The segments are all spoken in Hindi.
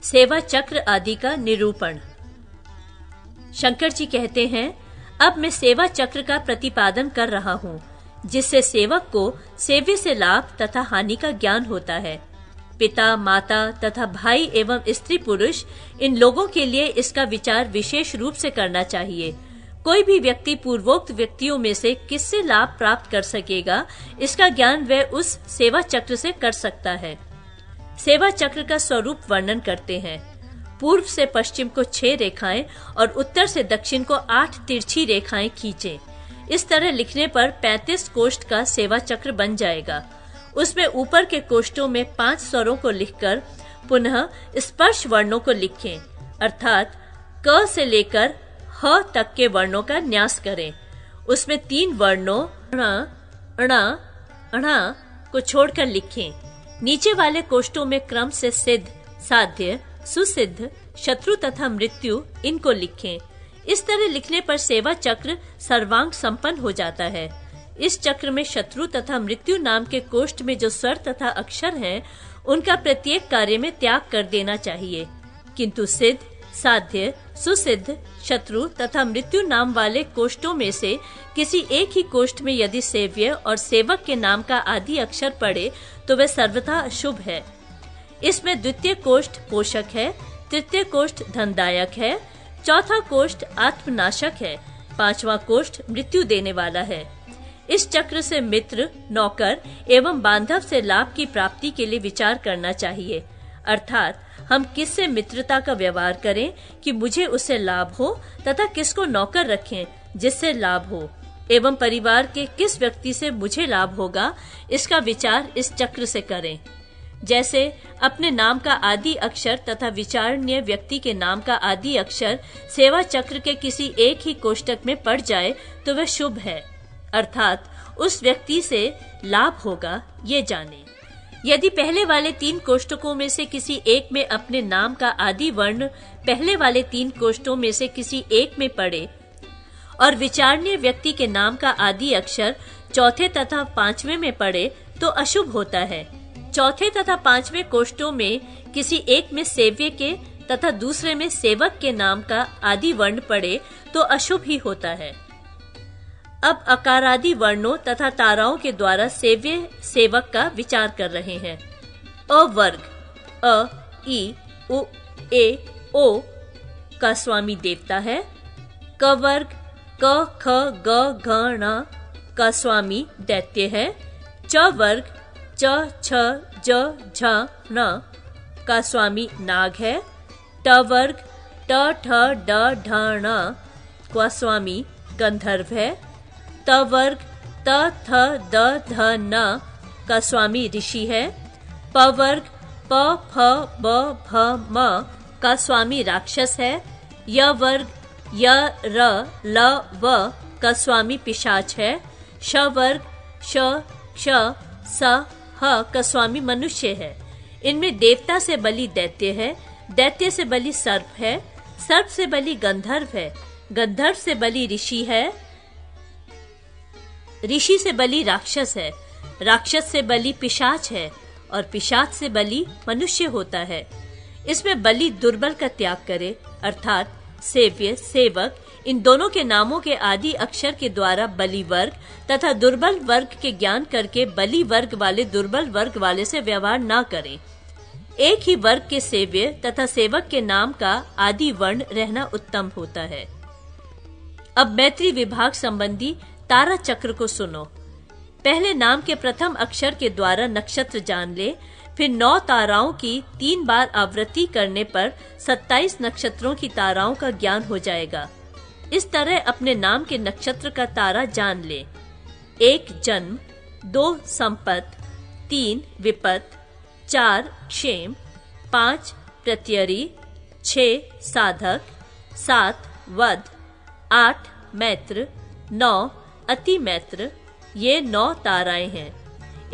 सेवा चक्र आदि का निरूपण। शंकर जी कहते हैं, अब मैं सेवा चक्र का प्रतिपादन कर रहा हूँ, जिससे सेवक को सेव्य से लाभ तथा हानि का ज्ञान होता है। पिता, माता तथा भाई एवं स्त्री पुरुष, इन लोगों के लिए इसका विचार विशेष रूप से करना चाहिए। कोई भी व्यक्ति पूर्वोक्त व्यक्तियों में से किससे लाभ प्राप्त कर सकेगा, इसका ज्ञान वह उस सेवा चक्र से कर सकता है। सेवा चक्र का स्वरूप वर्णन करते हैं। पूर्व से पश्चिम को 6 रेखाएं और उत्तर से दक्षिण को 8 तिरछी रेखाएं खींचें। इस तरह लिखने पर 35 कोष्ठ का सेवा चक्र बन जाएगा। उसमें ऊपर के कोष्ठों में 5 स्वरों को लिखकर पुनः स्पर्श वर्णों को लिखें, अर्थात क से लेकर ह तक के वर्णों का न्यास करें। उसमें 3 वर्णों अणा को छोड़कर लिखें। नीचे वाले कोष्ठों में क्रम से सिद्ध, साध्य, सुसिद्ध, शत्रु तथा मृत्यु इनको लिखें। इस तरह लिखने पर सेवा चक्र सर्वांग संपन्न हो जाता है। इस चक्र में शत्रु तथा मृत्यु नाम के कोष्ठ में जो स्वर तथा अक्षर हैं, उनका प्रत्येक कार्य में त्याग कर देना चाहिए, किंतु सिद्ध, साध्य, सुसिद्ध, शत्रु तथा मृत्यु नाम वाले कोष्ठों में से किसी एक ही कोष्ठ में यदि सेव्य और सेवक के नाम का आदि अक्षर पड़े तो वह सर्वथा अशुभ है। इसमें द्वितीय कोष्ठ पोषक है, तृतीय कोष्ठ धनदायक है, चौथा कोष्ठ आत्मनाशक है, 5वां कोष्ठ मृत्यु देने वाला है। इस चक्र से मित्र, नौकर एवं बांधव से लाभ की प्राप्ति के लिए विचार करना चाहिए, अर्थात हम किससे मित्रता का व्यवहार करें कि मुझे उससे लाभ हो तथा किसको नौकर रखें जिससे लाभ हो, एवं परिवार के किस व्यक्ति से मुझे लाभ होगा, इसका विचार इस चक्र से करें। जैसे अपने नाम का आदि अक्षर तथा विचारणीय व्यक्ति के नाम का आदि अक्षर सेवा चक्र के किसी एक ही कोष्ठक में पड़ जाए तो वह शुभ है, अर्थात उस व्यक्ति से लाभ होगा, ये जाने। यदि पहले वाले 3 कोष्ठकों में से किसी एक में अपने नाम का आदि वर्ण पहले वाले 3 कोष्ठों में से किसी एक में पड़े और विचारणीय व्यक्ति के नाम का आदि अक्षर चौथे तथा 5वें में पड़े तो अशुभ होता है। चौथे तथा 5वें कोष्ठों में किसी एक में सेव्य के तथा दूसरे में सेवक के नाम का आदि वर्ण पड़े तो अशुभ ही होता है। अब अकारादि वर्णों तथा ताराओं के द्वारा सेव्य सेवक का विचार कर रहे हैं। अ वर्ग अ, ई, उ, ए, ओ का स्वामी देवता है। क वर्ग क, ख, ग, घ, ण का स्वामी दैत्य है। च वर्ग च, छ, ज, झ, ण का स्वामी नाग है। ट वर्ग ट, ठ, ड, ढ, ण का स्वामी गंधर्व है। त वर्ग त, थ, द, ध, न का स्वामी ऋषि है। प वर्ग प, फ, ब, भ, म का स्वामी राक्षस है। य वर्ग य, र, ल, व का स्वामी पिशाच है। श वर्ग श, क्ष, स, ह का स्वामी मनुष्य है। इनमें देवता से बलि दैत्य है, दैत्य से बलि सर्प है, सर्प से बलि गंधर्व है, गंधर्व से बलि ऋषि है, ऋषि से बलि राक्षस है, राक्षस से बलि पिशाच है और पिशाच से बलि मनुष्य होता है। इसमें बलि दुर्बल का त्याग करे, अर्थात सेव्य, सेवक इन दोनों के नामों के आदि अक्षर के द्वारा बलि वर्ग तथा दुर्बल वर्ग के ज्ञान करके बलि वर्ग वाले दुर्बल वर्ग वाले से व्यवहार न करें। एक ही वर्ग के सेव्य तथा सेवक के नाम का आदि वर्ण रहना उत्तम होता है। अब मैत्री विभाग संबंधी तारा चक्र को सुनो। पहले नाम के प्रथम अक्षर के द्वारा नक्षत्र जान ले, फिर 9 ताराओं की 3 बार आवृत्ति करने पर 27 नक्षत्रों की ताराओं का ज्ञान हो जाएगा। इस तरह अपने नाम के नक्षत्र का तारा जान ले। 1 जन्म, 2 संपत, 3 विपत, 4 क्षेम, 5 प्रत्ययरी, 6 साधक, 7 वध, 8 मैत्र, 9 अति मैत्र, ये 9 ताराएं हैं।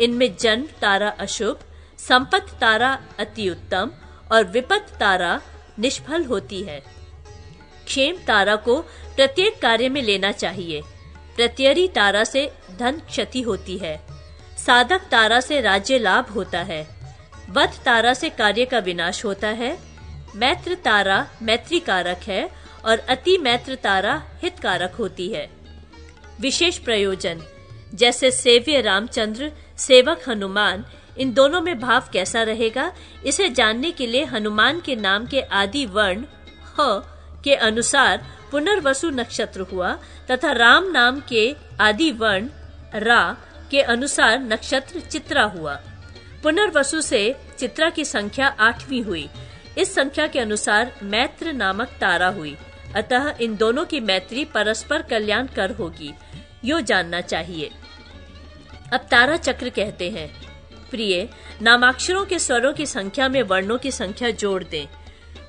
इनमें जन्म तारा अशुभ, संपत तारा अति उत्तम और विपत तारा निष्फल होती है। क्षेम तारा को प्रत्येक कार्य में लेना चाहिए। प्रत्ययरी तारा से धन क्षति होती है। साधक तारा से राज्य लाभ होता है। वध तारा से कार्य का विनाश होता है। मैत्र तारा मैत्री कारक है और अति मैत्र तारा हित कारक होती है। विशेष प्रयोजन जैसे सेव्य रामचंद्र, सेवक हनुमान, इन दोनों में भाव कैसा रहेगा, इसे जानने के लिए हनुमान के नाम के आदि वर्ण ह के अनुसार पुनर्वसु नक्षत्र हुआ तथा राम नाम के आदि वर्ण रा के अनुसार नक्षत्र चित्रा हुआ। पुनर्वसु से चित्रा की संख्या 8वीं हुई। इस संख्या के अनुसार मैत्र नामक तारा हुई। अतः इन दोनों की मैत्री परस्पर कल्याण कर होगी, यो जानना चाहिए। अब तारा चक्र कहते हैं। प्रिय, नामाक्षरों के स्वरों की संख्या में वर्णों की संख्या जोड़ दें,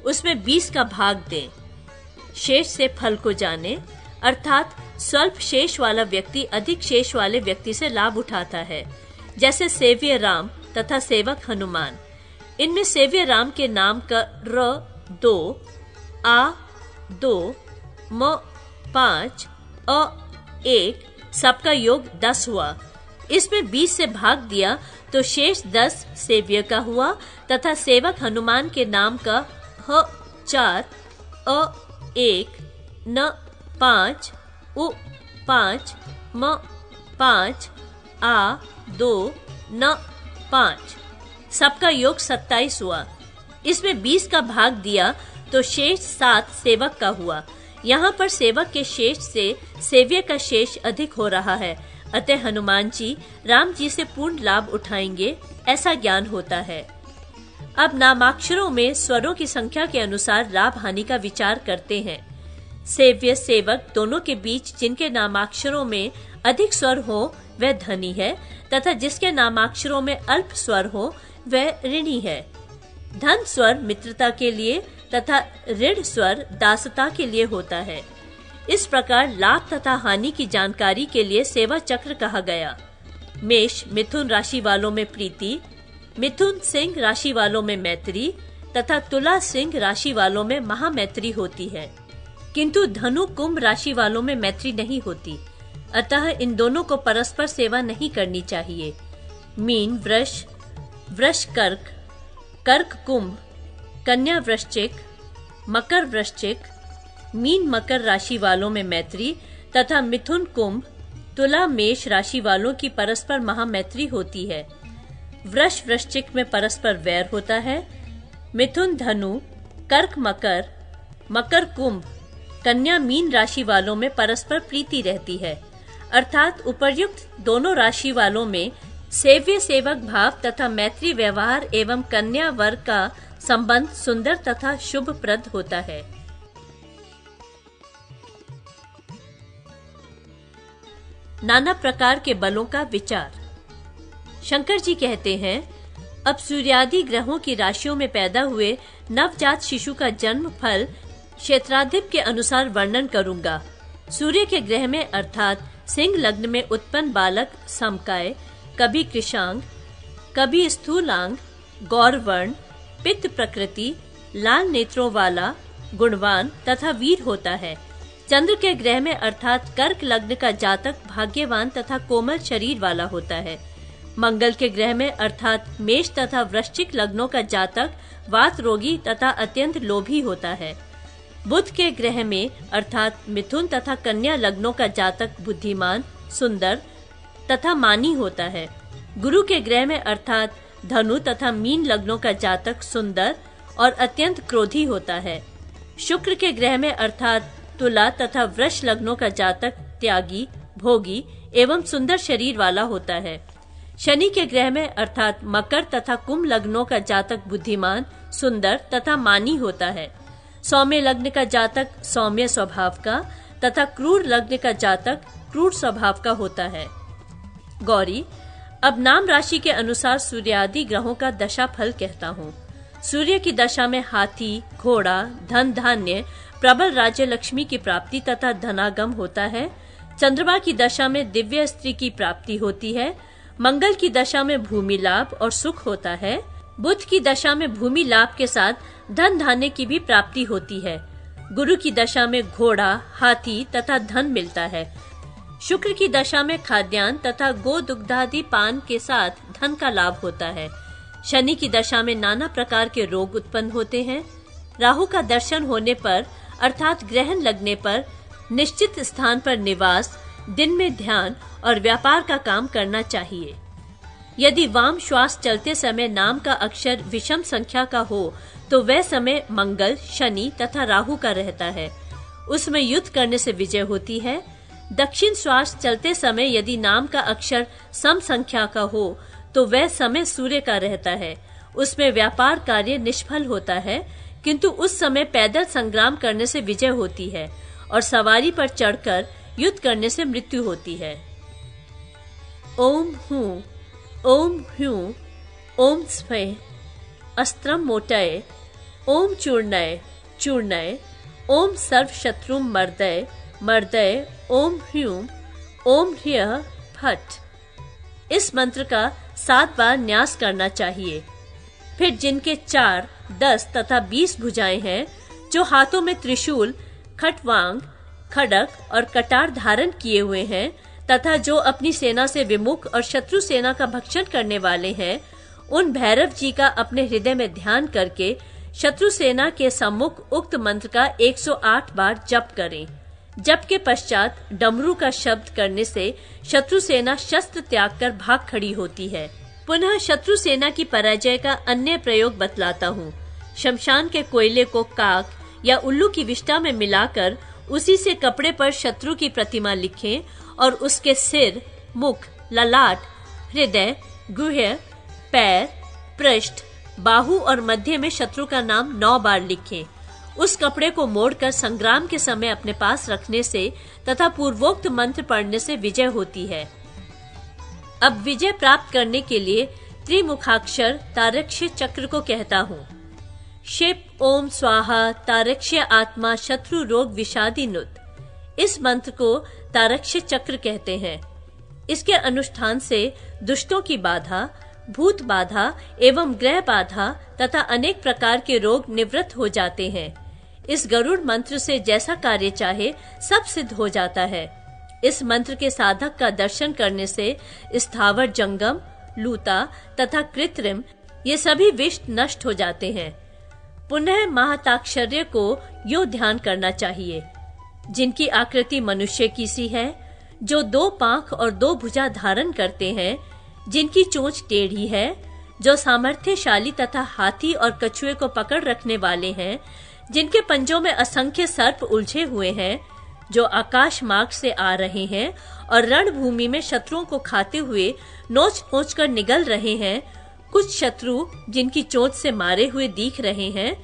उसमें 20 का भाग दें। शेष से फल को जाने, अर्थात स्वल्प शेष वाला व्यक्ति अधिक शेष वाले व्यक्ति से लाभ उठाता है। जैसे सेव्य राम तथा सेवक हनुमान। इनमें सेव्य राम के नाम का र 2, आ 2, म 5, अ 1 सबका योग 10 हुआ। इसमें 20 से भाग दिया तो शेष 10 सेव्य का हुआ तथा सेवक हनुमान के नाम का ह 4, अ 1, न 5, उ 5, म 5, आ 2, न 5 सबका योग 27 हुआ। इसमें 20 का भाग दिया तो शेष 7 सेवक का हुआ। यहाँ पर सेवक के शेष से सेव्य का शेष अधिक हो रहा है, अतः हनुमान जी राम जी से पूर्ण लाभ उठाएंगे, ऐसा ज्ञान होता है। अब नामाक्षरों में स्वरों की संख्या के अनुसार लाभ हानि का विचार करते हैं। सेव्य सेवक दोनों के बीच जिनके नामाक्षरों में अधिक स्वर हो वह धनी है तथा जिसके नामाक्षरों में अल्प स्वर हो वह ऋणी है। धन स्वर मित्रता के लिए तथा ऋण स्वर दासता के लिए होता है। इस प्रकार लाभ तथा हानि की जानकारी के लिए सेवा चक्र कहा गया। मेष मिथुन राशि वालों में प्रीति, मिथुन सिंह राशि वालों में मैत्री तथा तुला सिंह राशि वालों में महामैत्री होती है, किंतु धनु कुंभ राशि वालों में मैत्री नहीं होती। अतः इन दोनों को परस्पर सेवा नहीं करनी चाहिए। मीन वृष, वृष कर्क, कर्क कुंभ, कन्या वृश्चिक, मकर वृश्चिक, मीन मकर राशि वालों में मैत्री तथा मिथुन कुंभ, तुला मेष राशि वालों की परस्पर महामैत्री होती है। वृष वृश्चिक में परस्पर वैर होता है। मिथुन धनु, कर्क मकर, मकर कुंभ, कन्या मीन राशि वालों में परस्पर प्रीति रहती है। अर्थात उपर्युक्त दोनों राशि वालों में सेव्य सेवक भाव तथा मैत्री व्यवहार एवं कन्या वर्ग का संबंध सुंदर तथा शुभप्रद होता है। नाना प्रकार के बलों का विचार। शंकर जी कहते हैं, अब सूर्यादि ग्रहों की राशियों में पैदा हुए नवजात शिशु का जन्म फल क्षेत्राधिप के अनुसार वर्णन करूंगा। सूर्य के ग्रह में अर्थात सिंह लग्न में उत्पन्न बालक समकाय, कभी कृशांग, कभी स्थूलांग, गौरवर्ण, पित्त प्रकृति, लाल नेत्रों वाला, गुणवान तथा वीर होता है। चंद्र के ग्रह में अर्थात कर्क लग्न का जातक भाग्यवान तथा कोमल शरीर वाला होता है। मंगल के ग्रह में अर्थात मेष तथा वृश्चिक लग्नों का जातक वात रोगी तथा अत्यंत लोभी होता है। बुध के ग्रह में अर्थात मिथुन तथा कन्या लग्नों का जातक बुद्धिमान, सुंदर तथा मानी होता है। गुरु के ग्रह में अर्थात धनु तथा मीन लग्नों का जातक सुंदर और अत्यंत क्रोधी होता है। शुक्र के ग्रह में अर्थात तुला तथा वृष लग्नों का जातक त्यागी, भोगी एवं सुंदर शरीर वाला होता है। शनि के ग्रह में अर्थात मकर तथा कुंभ लग्नों का जातक बुद्धिमान, सुंदर तथा मानी होता है। सौम्य लग्न का जातक सौम्य स्वभाव का तथा क्रूर लग्न का जातक क्रूर स्वभाव का होता है। गौरी, अब नाम राशि के अनुसार सूर्यादि ग्रहों का दशा फल कहता हूँ। सूर्य की दशा में हाथी, घोड़ा, धन धान्य, प्रबल राज्य लक्ष्मी की प्राप्ति तथा धनागम होता है। चंद्रमा की दशा में दिव्य स्त्री की प्राप्ति होती है। मंगल की दशा में भूमि लाभ और सुख होता है। बुध की दशा में भूमि लाभ के साथ धन धान्य की भी प्राप्ति होती है। गुरु की दशा में घोड़ा, हाथी तथा धन मिलता है। शुक्र की दशा में खाद्यान्न तथा गो दुग्धादि पान के साथ धन का लाभ होता है। शनि की दशा में नाना प्रकार के रोग उत्पन्न होते हैं। राहु का दर्शन होने पर अर्थात ग्रहण लगने पर निश्चित स्थान पर निवास, दिन में ध्यान और व्यापार का काम करना चाहिए। यदि वाम श्वास चलते समय नाम का अक्षर विषम संख्या का हो तो वह समय मंगल, शनि तथा राहु का रहता है। उसमें युद्ध करने से विजय होती है। दक्षिण श्वास चलते समय यदि नाम का अक्षर सम संख्या का हो तो वह समय सूर्य का रहता है। उसमें व्यापार कार्य निष्फल होता है, किंतु उस समय पैदल संग्राम करने से विजय होती है और सवारी पर चढ़कर युद्ध करने से मृत्यु होती है। ओम हूं, ओम ह्यूं, ओम स्वे, अस्त्रम मोटय, ओम चूर्णय चूर्णय, ओम सर्व शत्रु मर्दय मर्दय, ओम ह्यूं, ओम ह्यः फट। इस मंत्र का 7 बार न्यास करना चाहिए। फिर जिनके 4, 10 तथा 20 भुजाएं हैं, जो हाथों में त्रिशूल, खटवांग, खड़ग और कटार धारण किए हुए हैं तथा जो अपनी सेना से विमुख और शत्रु सेना का भक्षण करने वाले हैं, उन भैरव जी का अपने हृदय में ध्यान करके शत्रु सेना के सम्मुख उक्त मंत्र का 108 बार जप करें। जप के पश्चात डमरू का शब्द करने से शत्रु सेना शस्त्र त्याग कर भाग खड़ी होती है। पुनः शत्रु सेना की पराजय का अन्य प्रयोग बतलाता हूँ। शमशान के कोयले को काक या उल्लू की विष्ठा में मिलाकर उसी से कपड़े पर शत्रु की प्रतिमा लिखें और उसके सिर, मुख, ललाट, हृदय, गुह्य, पैर, पृष्ठ, बाहु और मध्य में शत्रु का नाम 9 बार लिखें। उस कपड़े को मोड़कर संग्राम के समय अपने पास रखने से तथा पूर्वोक्त मंत्र पढ़ने से विजय होती है। अब विजय प्राप्त करने के लिए त्रिमुखाक्षर तारक्ष्य चक्र को कहता हूँ। शिप ओम स्वाहा तारक्ष्य आत्मा शत्रु रोग विषादिनुत। इस मंत्र को तारक्ष्य चक्र कहते हैं। इसके अनुष्ठान से दुष्टों की बाधा, भूत बाधा एवं ग्रह बाधा तथा अनेक प्रकार के रोग निवृत्त हो जाते हैं। इस गरुड़ मंत्र से जैसा कार्य चाहे सब सिद्ध हो जाता है। इस मंत्र के साधक का दर्शन करने से स्थावर जंगम, लूता तथा कृत्रिम ये सभी विष नष्ट हो जाते हैं। पुनः महाताक्षर्य को यो ध्यान करना चाहिए, जिनकी आकृति मनुष्य की सी है, जो 2 पांख और 2 भुजा धारण करते हैं, जिनकी चोंच टेढ़ी है, जो सामर्थ्यशाली तथा हाथी और कछुए को पकड़ रखने वाले हैं, जिनके पंजों में असंख्य सर्प उलझे हुए हैं, जो आकाश मार्ग से आ रहे हैं और रणभूमि में शत्रुओं को खाते हुए नोच नोच कर निगल रहे हैं। कुछ शत्रु जिनकी चोंच से मारे हुए दिख रहे हैं,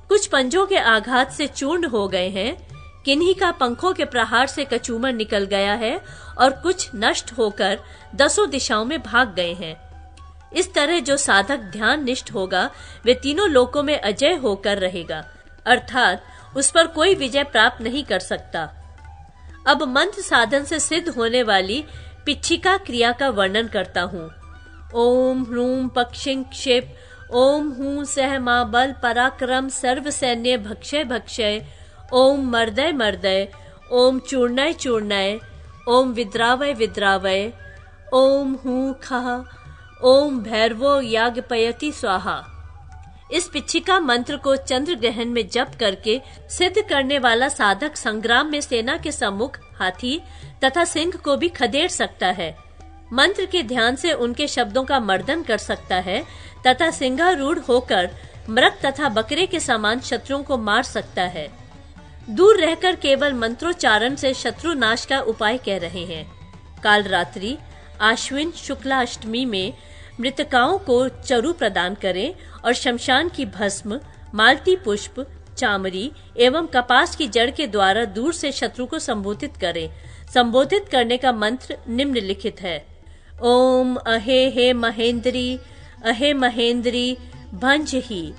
कुछ पंजों के आघात से चूर्ण हो गए हैं, किन्हीं का पंखों के प्रहार से कचूमर निकल गया है और कुछ नष्ट होकर 10 दिशाओं में भाग गए हैं। इस तरह जो साधक ध्यान निष्ठ होगा वे तीनों लोकों में अजय होकर रहेगा, अर्थात उस पर कोई विजय प्राप्त नहीं कर सकता। अब मंत्र साधन से सिद्ध होने वाली पिच्छिका क्रिया का वर्णन करता हूँ। ओम ह्रूम पक्षिं क्षिप, ओम हूं सह मा बल पराक्रम सर्व सैन्य भक्षय भक्षय, ओम मर्दय मर्दय, ओम चूर्णय चूर्णय, ओम विद्रावय विद्रावय, ओम हूं खः, ओम भैरवो याज्ञपयति स्वाहा। इस पिच्छिका मंत्र को चंद्र ग्रहण में जप करके सिद्ध करने वाला साधक संग्राम में सेना के सम्मुख हाथी तथा सिंह को भी खदेड़ सकता है। मंत्र के ध्यान से उनके शब्दों का मर्दन कर सकता है तथा सिंहारूढ़ होकर मृग तथा बकरे के समान शत्रुओं को मार सकता है। दूर रहकर केवल मंत्रोच्चारण से शत्रु नाश का उपाय कह रहे हैं। काल रात्रि आश्विन शुक्ला अष्टमी में मृतकाओं को चरु प्रदान करें और शमशान की भस्म, मालती पुष्प, चामरी एवं कपास की जड़ के द्वारा दूर से शत्रु को संबोधित करें। संबोधित करने का मंत्र निम्नलिखित है। ओम अहे हे महेंद्री, अहे महेंद्री भंज ही,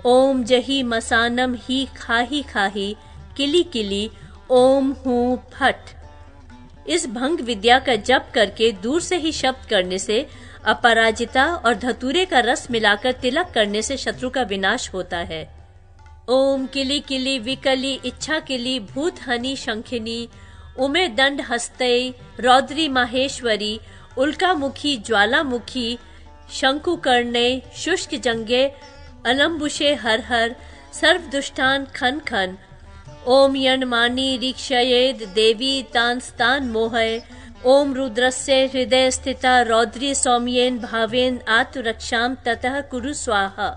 ओम जही मसानम ही खाही खाही, किली किली, ओम हूं फट। इस भंग विद्या का जप करके दूर से ही शब्द करने से, अपराजिता और धतूरे का रस मिलाकर तिलक करने से शत्रु का विनाश होता है। ओम किली किली विकली इच्छा किली भूत हनी शंखिनी, उमे दंड हस्ते रौद्री माहेश्वरी, उल्कामुखी ज्वालामुखी, शंकुकर्णे शुष्क जंगे, अलम्बुशे हर हर, सर्वदुष्टान खन खन, ओम यणमानी रीक्षयेद देवी तांस्तान मोहय, ओम रुद्रस्य हृदय स्थिता रौद्री सौम्येन भावेन आत्मरक्षाम ततः कुरु स्वाहा।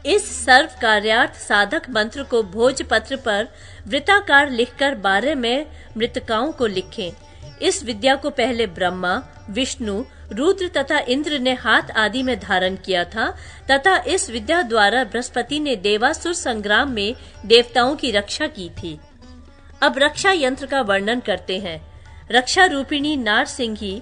इस सर्व कार्यार्थ साधक मंत्र को भोजपत्र पर वृत्ताकार लिखकर 12 में मृतकाओं को लिखें। इस विद्या को पहले ब्रह्मा, विष्णु, रुद्र तथा इंद्र ने हाथ आदि में धारण किया था तथा इस विद्या द्वारा बृहस्पति ने देवासुर संग्राम में देवताओं की रक्षा की थी। अब रक्षा यंत्र का वर्णन करते हैं। रक्षा रूपिणी नारसिंही,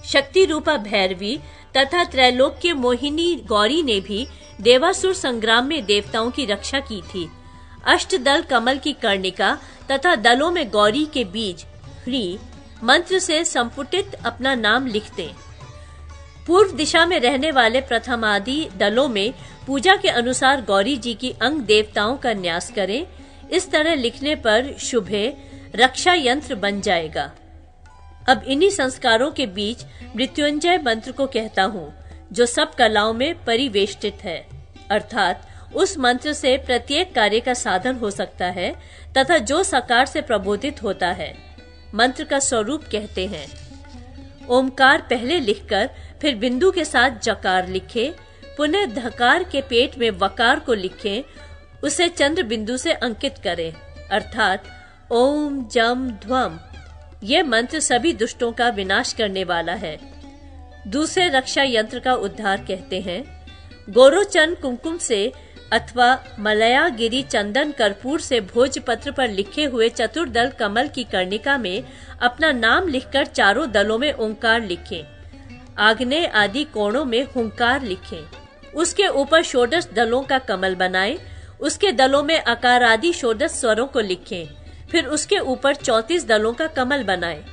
शक्ति रूपा भैरवी तथा त्रैलोक्य मोहिनी गौरी ने भी देवासुर संग्राम में देवताओं की रक्षा की थी। अष्टदल कमल की कर्णिका तथा दलों में गौरी के बीज ह्री मंत्र से संपुटित अपना नाम लिखते। पूर्व दिशा में रहने वाले प्रथमादि दलों में पूजा के अनुसार गौरी जी की अंग देवताओं का न्यास करें। इस तरह लिखने पर शुभे रक्षा यंत्र बन जाएगा। अब इन्हीं संस्कारों के बीच मृत्युंजय मंत्र को कहता हूँ, जो सब कलाओं में परिवेष्टित है, अर्थात उस मंत्र से प्रत्येक कार्य का साधन हो सकता है तथा जो सकार से प्रबोधित होता है। मंत्र का स्वरूप कहते हैं। ओमकार पहले लिखकर फिर बिंदु के साथ जकार लिखे, पुनः धकार के पेट में वकार को लिखें, उसे चंद्र बिंदु से अंकित करें, अर्थात ओम जम ध्वम। यह मंत्र सभी दुष्टों का विनाश करने वाला है। दूसरे रक्षा यंत्र का उद्धार कहते हैं। गोरोचन कुमकुम से अथवा मलयागिरी चंदन कर्पूर से भोजपत्र पर लिखे हुए चतुर्दल कमल की कर्णिका में अपना नाम लिखकर चारों दलों में ओंकार लिखें। आग्नेय आदि कोणों में हुंकार लिखें। उसके ऊपर षोडश दलों का कमल बनाएं। उसके दलों में अकार आदि षोडश स्वरों को लिखें। फिर उसके ऊपर 34 दलों का कमल बनाएं।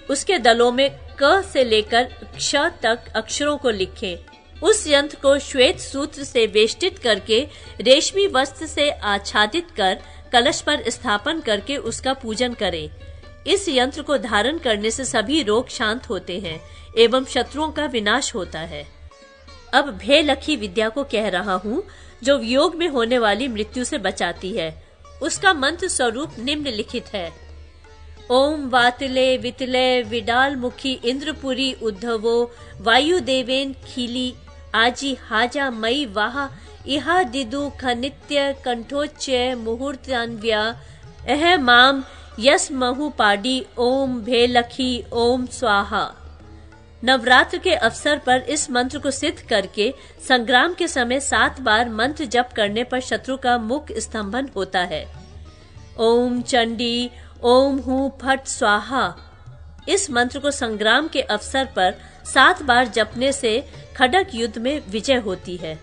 उसके दलों में क से लेकर क्ष तक अक्षरों को लिखें। उस यंत्र को श्वेत सूत्र से वेष्टित करके रेशमी वस्त्र से आच्छादित कर कलश पर स्थापन करके उसका पूजन करें। इस यंत्र को धारण करने से सभी रोग शांत होते हैं एवं शत्रुओं का विनाश होता है। अब भेलखी विद्या को कह रहा हूँ, जो योग में होने वाली मृत्यु से बचाती है। उसका मंत्र स्वरूप निम्नलिखित है। ओम वातिले वितले विडाल मुखी इंद्रपुरी उद्धवो वायुदेवेन खिली आजी हाजा मई वाह इहा दिदु खनित्य कंठोच्चय मुहूर्तान्व्या एह माम यस महु पाडी ओम भेलखी ओम स्वाहा। नवरात्र के अवसर पर इस मंत्र को सिद्ध करके संग्राम के समय 7 बार मंत्र जप करने पर शत्रु का मुख स्तंभन होता है। ओम चंडी ओम हूं फट स्वाहा। इस मंत्र को संग्राम के अवसर पर 7 बार जपने से खड़ग युद्ध में विजय होती है।